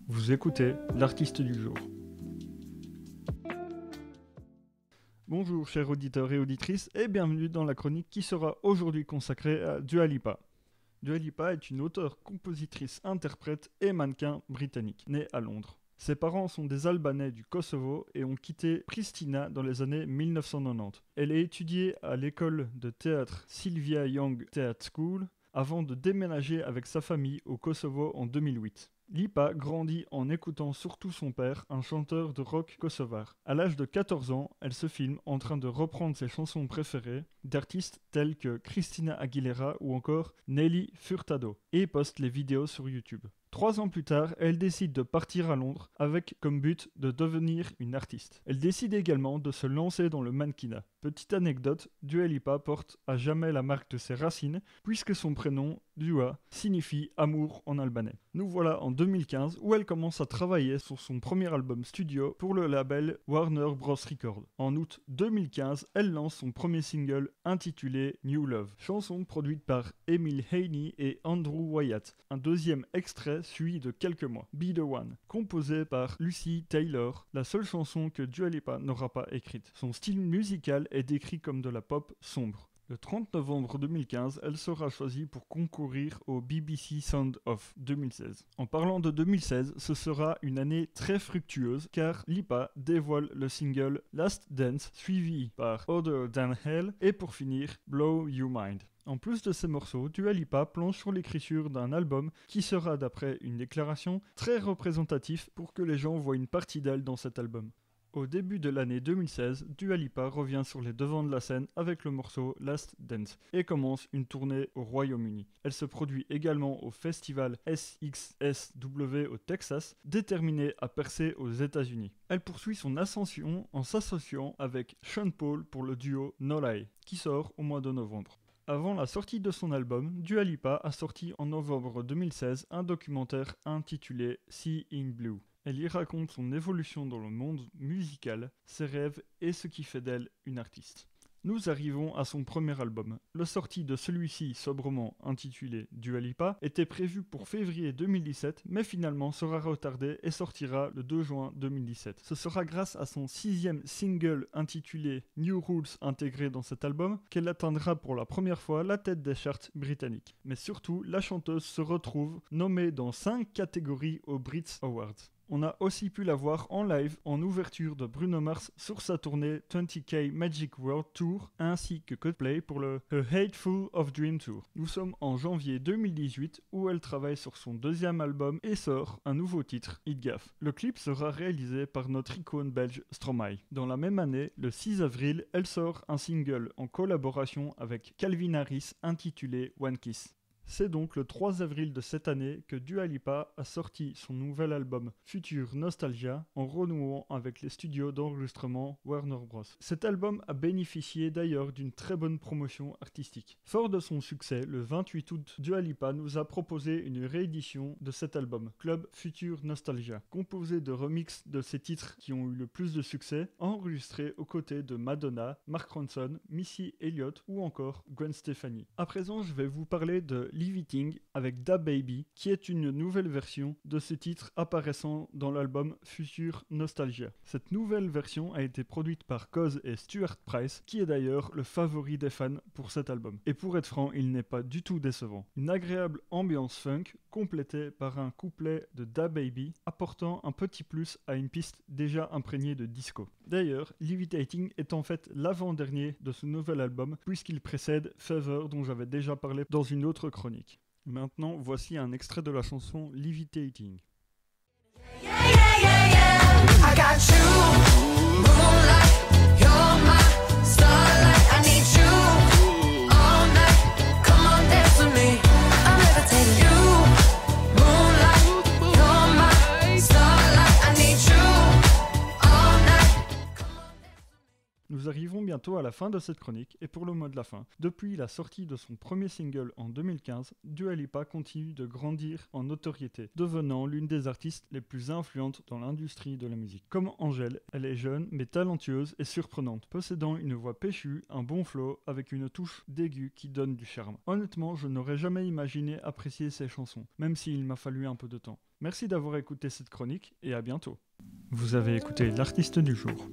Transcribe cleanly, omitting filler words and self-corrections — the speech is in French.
Vous écoutez l'artiste du jour. Bonjour chers auditeurs et auditrices et bienvenue dans la chronique qui sera aujourd'hui consacrée à Dua Lipa. Dua Lipa est une auteure, compositrice, interprète et mannequin britannique, née à Londres. Ses parents sont des Albanais du Kosovo et ont quitté Pristina dans les années 1990. Elle a étudié à l'école de théâtre Sylvia Young Theatre School avant de déménager avec sa famille au Kosovo en 2008. Lipa grandit en écoutant surtout son père, un chanteur de rock kosovar. À l'âge de 14 ans, elle se filme en train de reprendre ses chansons préférées d'artistes tels que Christina Aguilera ou encore Nelly Furtado et poste les vidéos sur YouTube. 3 ans plus tard, elle décide de partir à Londres avec comme but de devenir une artiste. Elle décide également de se lancer dans le mannequinat. Petite anecdote, Dua Lipa porte à jamais la marque de ses racines puisque son prénom, Dua, signifie amour en albanais. Nous voilà en 2015 où elle commence à travailler sur son premier album studio pour le label Warner Bros. Records. En août 2015, elle lance son premier single intitulé New Love, chanson produite par Emil Haney et Andrew Wyatt. Un deuxième extrait suivi de quelques mois, Be The One, composé par Lucy Taylor, la seule chanson que Dua Lipa n'aura pas écrite. Son style musical est décrit comme de la pop sombre. Le 30 novembre 2015, elle sera choisie pour concourir au BBC Sound of 2016. En parlant de 2016, ce sera une année très fructueuse car Lipa dévoile le single Last Dance suivi par Other Than Hell et pour finir Blow You Mind. En plus de ces morceaux, Dua Lipa plonge sur l'écriture d'un album qui sera, d'après une déclaration, très représentatif pour que les gens voient une partie d'elle dans cet album. Au début de l'année 2016, Dua Lipa revient sur les devants de la scène avec le morceau Last Dance et commence une tournée au Royaume-Uni. Elle se produit également au festival SXSW au Texas, déterminée à percer aux États-Unis. Elle poursuit son ascension en s'associant avec Sean Paul pour le duo No Lie, qui sort au mois de novembre. Avant la sortie de son album, Dua Lipa a sorti en novembre 2016 un documentaire intitulé See in Blue. Elle y raconte son évolution dans le monde musical, ses rêves et ce qui fait d'elle une artiste. Nous arrivons à son premier album. La sortie de celui-ci, sobrement intitulé Dua Lipa, était prévue pour février 2017, mais finalement sera retardée et sortira le 2 juin 2017. Ce sera grâce à son 6e single intitulé New Rules intégré dans cet album qu'elle atteindra pour la première fois la tête des charts britanniques. Mais surtout, la chanteuse se retrouve nommée dans 5 catégories aux Brit Awards. On a aussi pu la voir en live en ouverture de Bruno Mars sur sa tournée 20K Magic World Tour ainsi que Coldplay pour le A Hateful of Dream Tour. Nous sommes en janvier 2018 où elle travaille sur son 2e album et sort un nouveau titre, It Gaff. Le clip sera réalisé par notre icône belge Stromae. Dans la même année, le 6 avril, elle sort un single en collaboration avec Calvin Harris intitulé One Kiss. C'est donc le 3 avril de cette année que Dua Lipa a sorti son nouvel album Future Nostalgia en renouant avec les studios d'enregistrement Warner Bros. Cet album a bénéficié d'ailleurs d'une très bonne promotion artistique. Fort de son succès, le 28 août, Dua Lipa nous a proposé une réédition de cet album, Club Future Nostalgia, composé de remixes de ses titres qui ont eu le plus de succès, enregistrés aux côtés de Madonna, Mark Ronson, Missy Elliott ou encore Gwen Stefani. À présent, je vais vous parler de Levitating avec Da Baby, qui est une nouvelle version de ce titre apparaissant dans l'album Future Nostalgia. Cette nouvelle version a été produite par Cozz et Stuart Price, qui est d'ailleurs le favori des fans pour cet album. Et pour être franc, il n'est pas du tout décevant. Une agréable ambiance funk, complétée par un couplet de Da Baby, apportant un petit plus à une piste déjà imprégnée de disco. D'ailleurs, Levitating est en fait l'avant-dernier de ce nouvel album, puisqu'il précède Fever dont j'avais déjà parlé dans une autre chronique. Maintenant, voici un extrait de la chanson Levitating. Nous arrivons bientôt à la fin de cette chronique et pour le mot de la fin. Depuis la sortie de son premier single en 2015, Dua Lipa continue de grandir en notoriété, devenant l'une des artistes les plus influentes dans l'industrie de la musique. Comme Angèle, elle est jeune mais talentueuse et surprenante, possédant une voix péchue, un bon flow avec une touche d'aigu qui donne du charme. Honnêtement, je n'aurais jamais imaginé apprécier ses chansons, même s'il m'a fallu un peu de temps. Merci d'avoir écouté cette chronique et à bientôt. Vous avez écouté l'artiste du jour.